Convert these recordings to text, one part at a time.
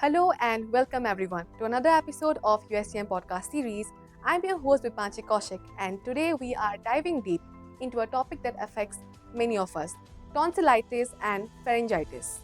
Hello and welcome everyone to another episode of USTM Podcast series. I'm your host Beepanshi Kaushik, and today we are diving deep into a topic that affects many of us: tonsillitis and pharyngitis.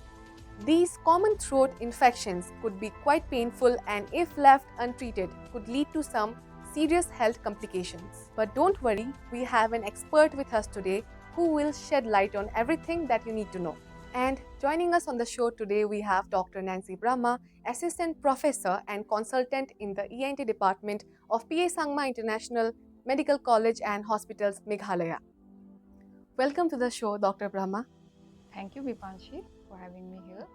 These common throat infections could be quite painful and, if left untreated, could lead to some serious health complications. But don't worry, we have an expert with us today who will shed light on everything that you need to know. And joining us on the show today, we have Dr. Nancy Brahma, Assistant Professor and Consultant in the ENT Department of Sangma International Medical College and Hospitals, Meghalaya. Welcome to the show, Dr. Brahma. Thank you, Beepanshi, for having me here.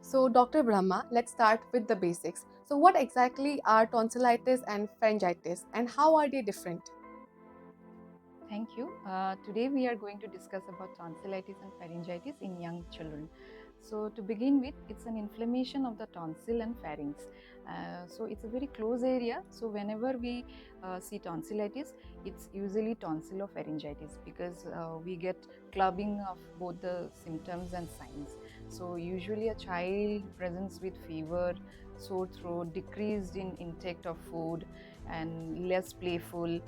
So, Dr. Brahma, let's start with the basics. So, what exactly are tonsillitis and pharyngitis, and how are they different? Thank you. Today we are going to discuss about tonsillitis and pharyngitis in young children. So to begin with, it's an inflammation of the tonsil and pharynx. So it's a very close area. So whenever we see tonsillitis, it's usually tonsillopharyngitis because we get clubbing of both the symptoms and signs. So usually a child presents with fever, sore throat, decreased in intake of food, and less playful.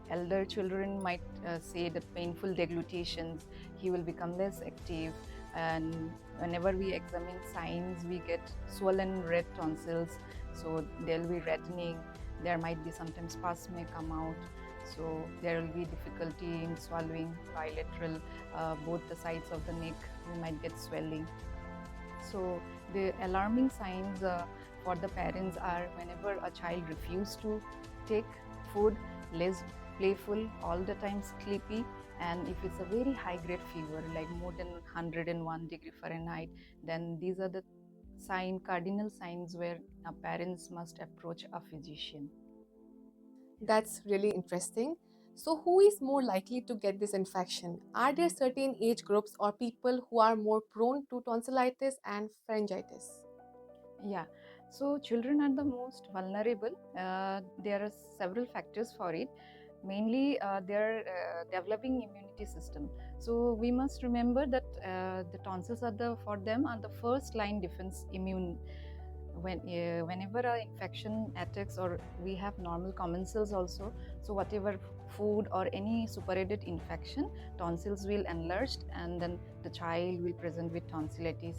Elder children might say that painful deglutitions, he will become less active, and whenever we examine signs, we get swollen red tonsils, so there will be reddening, there might be sometimes pus may come out, so there will be difficulty in swallowing bilateral, both the sides of the neck, we might get swelling. So the alarming signs for the parents are whenever a child refuses to take food, less playful, all the time sleepy, and if it's a very high grade fever like more than 101 degree Fahrenheit, then these are the cardinal signs where parents must approach a physician. That's really interesting. So, who is more likely to get this infection? Are there certain age groups or people who are more prone to tonsillitis and pharyngitis? Yeah, so children are the most vulnerable. There are several factors for it. Mainly, their developing immunity system. So we must remember that the tonsils are for them are the first line defense immune. Whenever an infection attacks, or we have normal commensals also, so whatever food or any superadded infection, tonsils will enlarge, and then the child will present with tonsillitis.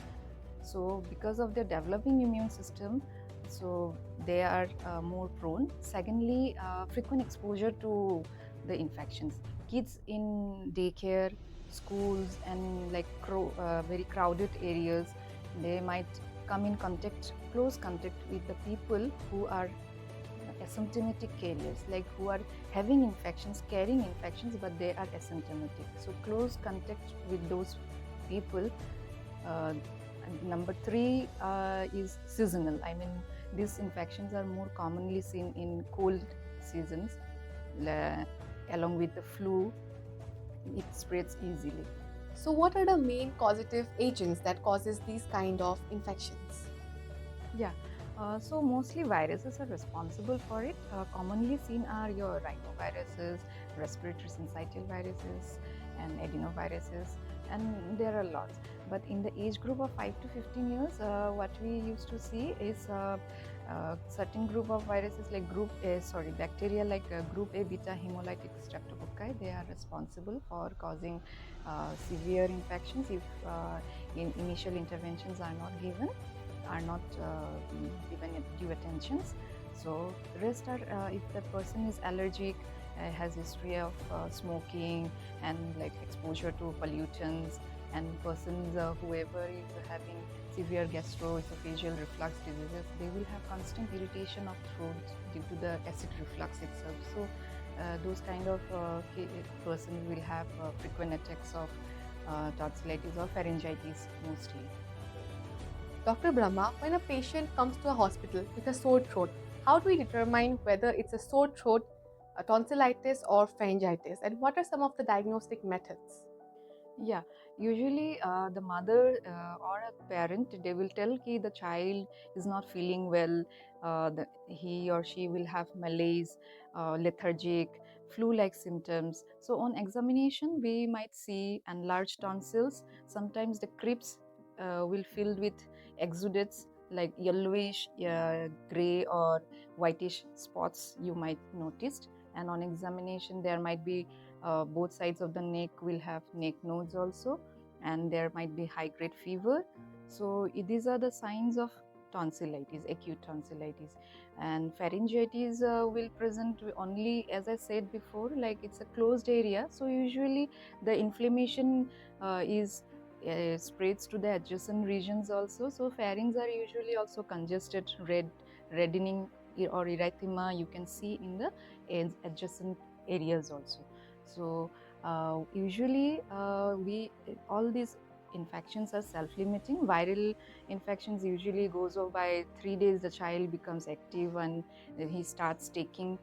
So because of their developing immune system, so they are more prone. Secondly, frequent exposure to the infections. Kids in daycare, schools, and like very crowded areas, they might come in close contact with the people who are asymptomatic carriers, like who are having infections, carrying infections, but they are asymptomatic. So close contact with those people. Number three is seasonal. I mean, these infections are more commonly seen in cold seasons, along with the flu. It spreads easily. So, what are the main causative agents that causes these kind of infections? Yeah. So mostly viruses are responsible for it. Commonly seen are your rhinoviruses, respiratory syncytial viruses, and adenoviruses, and there are lots. But in the age group of 5 to 15 years, what we used to see is certain group of viruses like bacteria like group A beta hemolytic streptococci. They are responsible for causing severe infections if initial interventions are not given due attentions. So rest are if the person is allergic, has history of smoking and like exposure to pollutants, and persons whoever is having severe gastroesophageal reflux diseases, they will have constant irritation of throat due to the acid reflux itself. So those kind of persons will have frequent attacks of tonsillitis or pharyngitis mostly. Dr. Brahma, when a patient comes to a hospital with a sore throat, how do we determine whether it's a sore throat, a tonsillitis, or pharyngitis? And what are some of the diagnostic methods? Yeah, usually the mother or a parent, they will tell ki the child is not feeling well, he or she will have malaise, lethargic, flu-like symptoms. So on examination, we might see enlarged tonsils. Sometimes the crypts will filled with exudates like yellowish, gray or whitish spots you might noticed. And on examination, there might be both sides of the neck will have neck nodes also, and there might be high grade fever. So these are the signs of tonsillitis, acute tonsillitis. And pharyngitis will present only, as I said before, like it's a closed area. So usually the inflammation is spreads to the adjacent regions also. So pharynx are usually also congested, reddening or erythema you can see in the adjacent areas also. So usually we all these infections are self-limiting. Viral infections usually goes over by 3 days. The child becomes active and he starts taking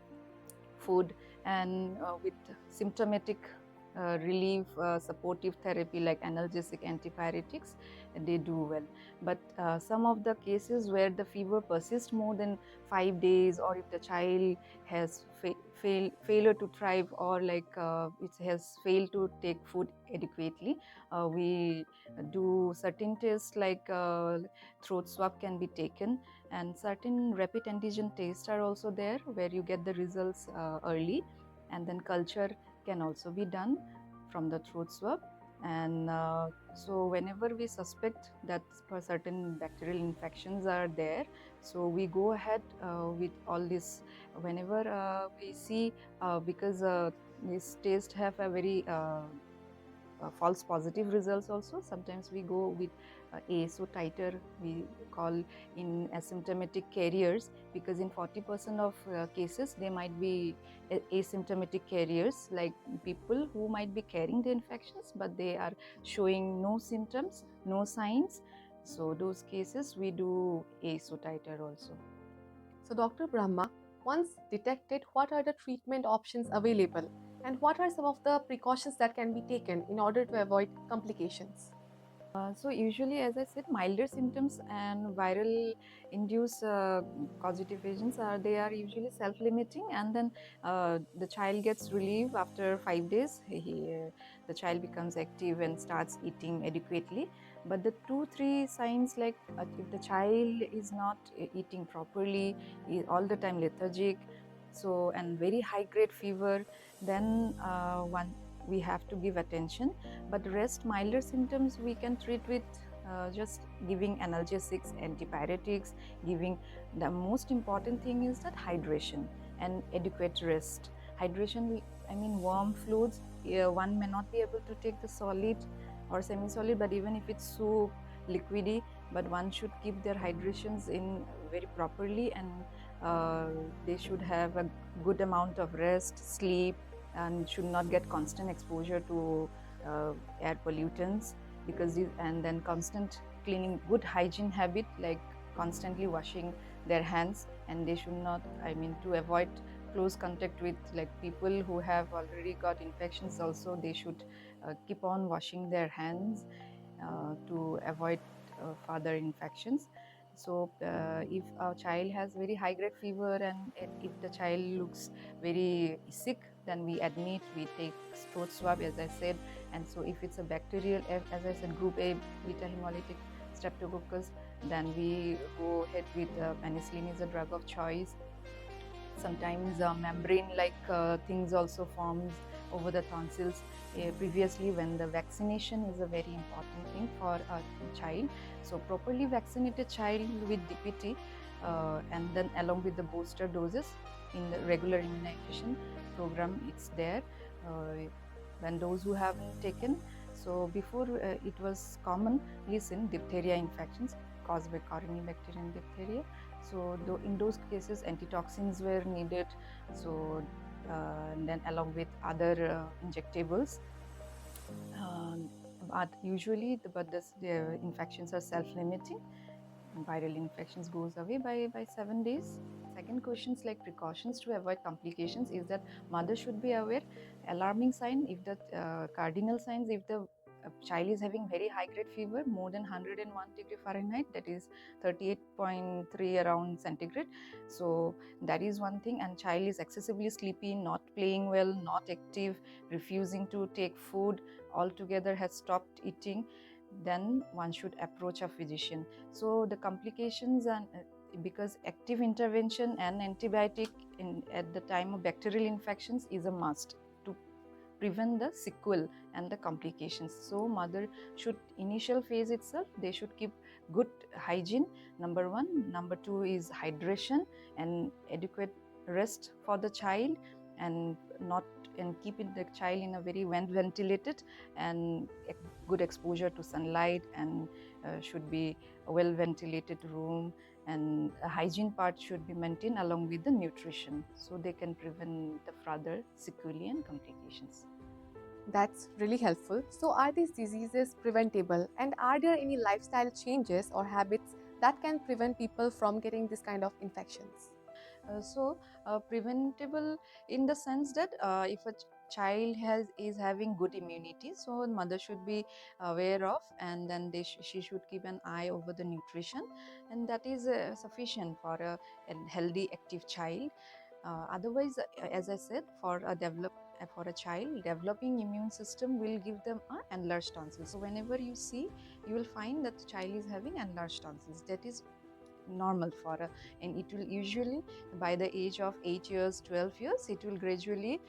food, and with symptomatic relief, supportive therapy like analgesic, antipyretics, they do well. But some of the cases where the fever persists more than 5 days, or if the child has failure to thrive, or like it has failed to take food adequately, we do certain tests like throat swab can be taken, and certain rapid antigen tests are also there where you get the results early, and then culture can also be done from the throat swab. And so whenever we suspect that certain bacterial infections are there, so we go ahead with all this. Whenever we see, because this test have a very false positive results also, sometimes we go with ASO titer, we call, in asymptomatic carriers, because in 40% of cases they might be asymptomatic carriers, like people who might be carrying the infections but they are showing no symptoms, no signs. So those cases we do ASO titer also. So, Dr. Brahma, once detected, what are the treatment options available and what are some of the precautions that can be taken in order to avoid complications? So usually, as I said, milder symptoms and viral induced causative agents are usually self-limiting, and then the child gets relief after 5 days. The child becomes active and starts eating adequately. But the 2-3 signs, like if the child is not eating properly, is all the time lethargic, so, and very high grade fever, then we have to give attention. But rest milder symptoms we can treat with just giving analgesics, antipyretics, giving. The most important thing is that hydration and adequate rest. Hydration, I mean warm fluids. One may not be able to take the solid or semi-solid, but even if it's soup, liquidy, but one should keep their hydrations in very properly, and they should have a good amount of rest, sleep, and should not get constant exposure to air pollutants, because and then constant cleaning, good hygiene habit like constantly washing their hands, and they should not, I mean, to avoid close contact with like people who have already got infections also, they should keep on washing their hands to avoid further infections. So if a child has very high grade fever, and if the child looks very sick, then we admit, we take throat swab, as I said. And so if it's a bacterial, as I said, group A beta hemolytic streptococcus, then we go ahead with penicillin is a drug of choice. Sometimes membrane like things also forms over the tonsils. Previously, when the vaccination is a very important thing for a child, so properly vaccinated child with DPT, and then along with the booster doses in the regular immunization program, it's there. When those who haven't taken, so before it was commonly seen diphtheria infections caused by Corynebacterium diphtheria. So in those cases, antitoxins were needed. So and then along with other injectables. But usually, the infections are self-limiting. Viral infections goes away by 7 days. Second questions like precautions to avoid complications is that mother should be aware. Alarming sign, if the cardinal signs, if the child is having very high grade fever more than 101 degree Fahrenheit, that is 38.3 around centigrade, so that is one thing. And child is excessively sleepy, not playing well, not active, refusing to take food altogether, has stopped eating, then one should approach a physician. So the complications and because active intervention and antibiotic at the time of bacterial infections is a must to prevent the sequel and the complications. So mother should initial phase itself, they should keep good hygiene, number one. Number two is hydration and adequate rest for the child, and not and keeping the child in a very well ventilated and good exposure to sunlight, and should be a well ventilated room, and a hygiene part should be maintained along with the nutrition, so they can prevent the further sequelae and complications. That's really helpful. So, are these diseases preventable, and are there any lifestyle changes or habits that can prevent people from getting this kind of infections? Preventable in the sense that if a child is having good immunity, so mother should be aware of, and then she should keep an eye over the nutrition, and that is sufficient for a healthy active child. Otherwise, as I said, for a child, developing immune system will give them enlarged tonsils. So whenever you see, you will find that the child is having enlarged tonsils. That is normal for a, and it will usually by the age of 8 years, 12 years, it will gradually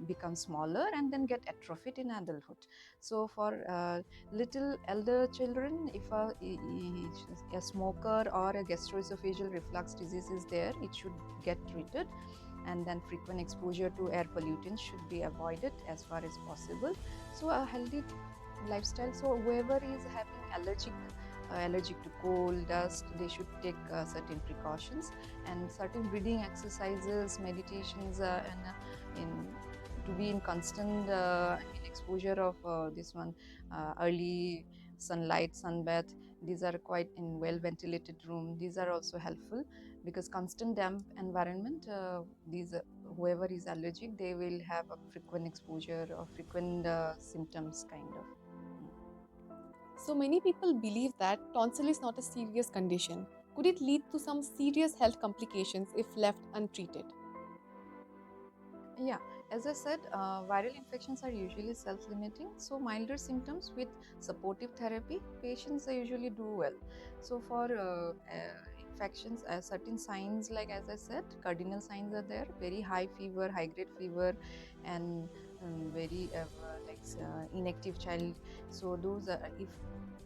become smaller and then get atrophied in adulthood. So for little elder children, if a smoker or a gastroesophageal reflux disease is there, it should get treated, and then frequent exposure to air pollutants should be avoided as far as possible. So a healthy lifestyle, so whoever is having allergic to cold, dust, they should take certain precautions, and certain breathing exercises, meditations, to be in constant exposure of this one early sunlight, sunbath. These are quite in well ventilated room. These are also helpful, because constant damp environment, whoever is allergic, they will have a frequent exposure or frequent symptoms kind of. So, many people believe that tonsil is not a serious condition. Could it lead to some serious health complications if left untreated? Yeah, as I said, viral infections are usually self-limiting. So milder symptoms with supportive therapy, patients usually do well. So for infections, certain signs, like as I said, cardinal signs are there: very high fever, high-grade fever, and very inactive child. So those are, if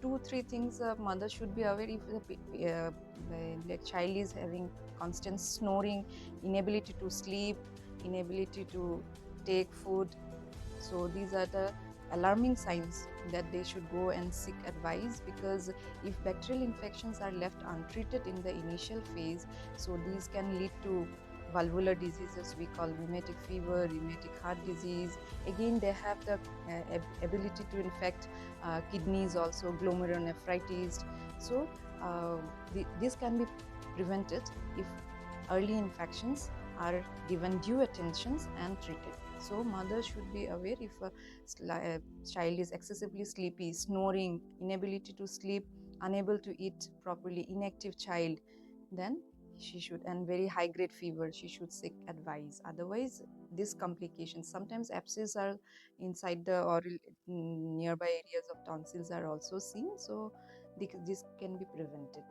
2-3 things mother should be aware. If the child is having constant snoring, inability to sleep, inability to take food, so these are the alarming signs that they should go and seek advice, because if bacterial infections are left untreated in the initial phase, so these can lead to valvular diseases we call rheumatic fever, rheumatic heart disease. Again, they have the ability to infect kidneys also, glomerulonephritis. So this can be prevented if early infections are given due attentions and treated. So mother should be aware if a child is excessively sleepy, snoring, inability to sleep, unable to eat properly, inactive child, then she should, and very high grade fever, she should seek advice. Otherwise, these complications, sometimes abscess are inside the or nearby areas of tonsils are also seen, so this can be prevented.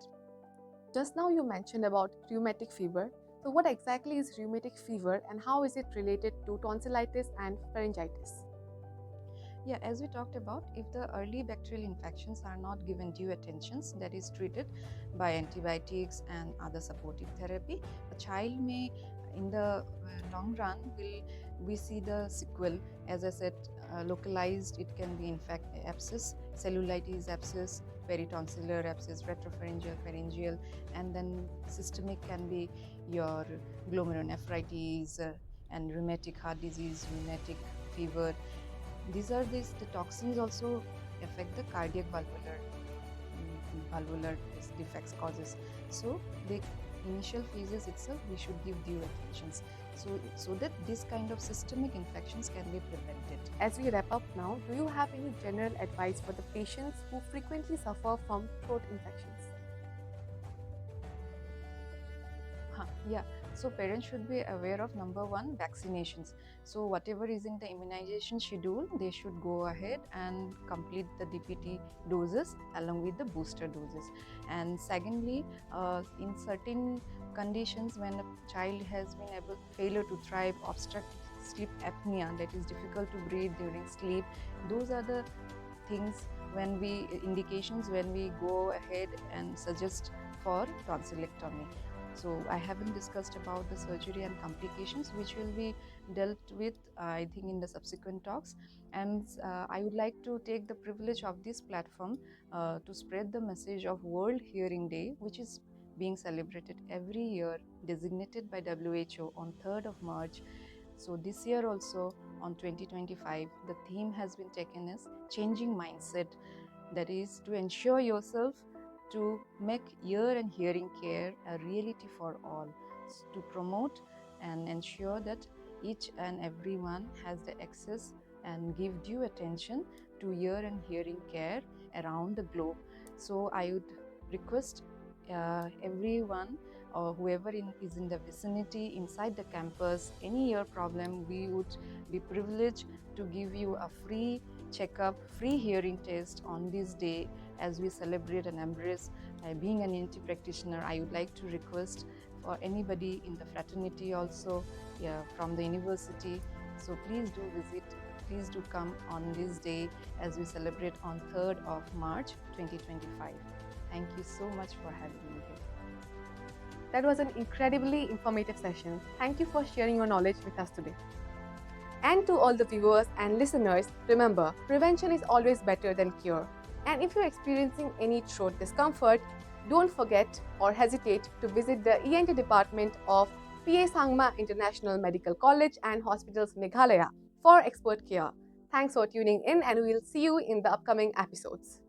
Just now you mentioned about rheumatic fever. So, what exactly is rheumatic fever and how is it related to tonsillitis and pharyngitis? Yeah, as we talked about, if the early bacterial infections are not given due attentions, that is treated by antibiotics and other supportive therapy, a child may, in the long run, will we see the sequel. As I said, localized, it can be in fact abscess, cellulitis abscess, peritonsillar abscess, retropharyngeal, pharyngeal, and then systemic can be your glomerulonephritis and rheumatic heart disease, rheumatic fever. The toxins also affect the cardiac valvular defects causes. So the initial phases itself we should give due attentions, so that this kind of systemic infections can be prevented. As we wrap up now, do you have any general advice for the patients who frequently suffer from throat infections? Yeah, So parents should be aware of number one, vaccinations. So whatever is in the immunization schedule, they should go ahead and complete the DPT doses along with the booster doses. And secondly, in certain conditions when a child has been able failure to thrive, obstructive sleep apnea, that is difficult to breathe during sleep, those are the things indications when we go ahead and suggest for tonsillectomy. So I haven't discussed about the surgery and complications, which will be dealt with I think in the subsequent talks. And I would like to take the privilege of this platform to spread the message of World Hearing Day, which is being celebrated every year, designated by WHO on 3rd of March. So this year also on 2025, the theme has been taken as changing mindset, that is to ensure yourself to make ear and hearing care a reality for all, to promote and ensure that each and everyone has the access and give due attention to ear and hearing care around the globe. So I would request everyone or whoever is in the vicinity inside the campus, any ear problem, we would be privileged to give you a free checkup, free hearing test on this day as we celebrate and embrace being an ENT practitioner. I would like to request for anybody in the fraternity also, from the university. So please do visit, please do come on this day as we celebrate on 3rd of March 2025. Thank you so much for having me here. That was an incredibly informative session. Thank you for sharing your knowledge with us today. And to all the viewers and listeners, remember, prevention is always better than cure. And if you're experiencing any throat discomfort, don't forget or hesitate to visit the ENT Department of PA Sangma International Medical College and Hospitals Meghalaya for expert care. Thanks for tuning in, and we'll see you in the upcoming episodes.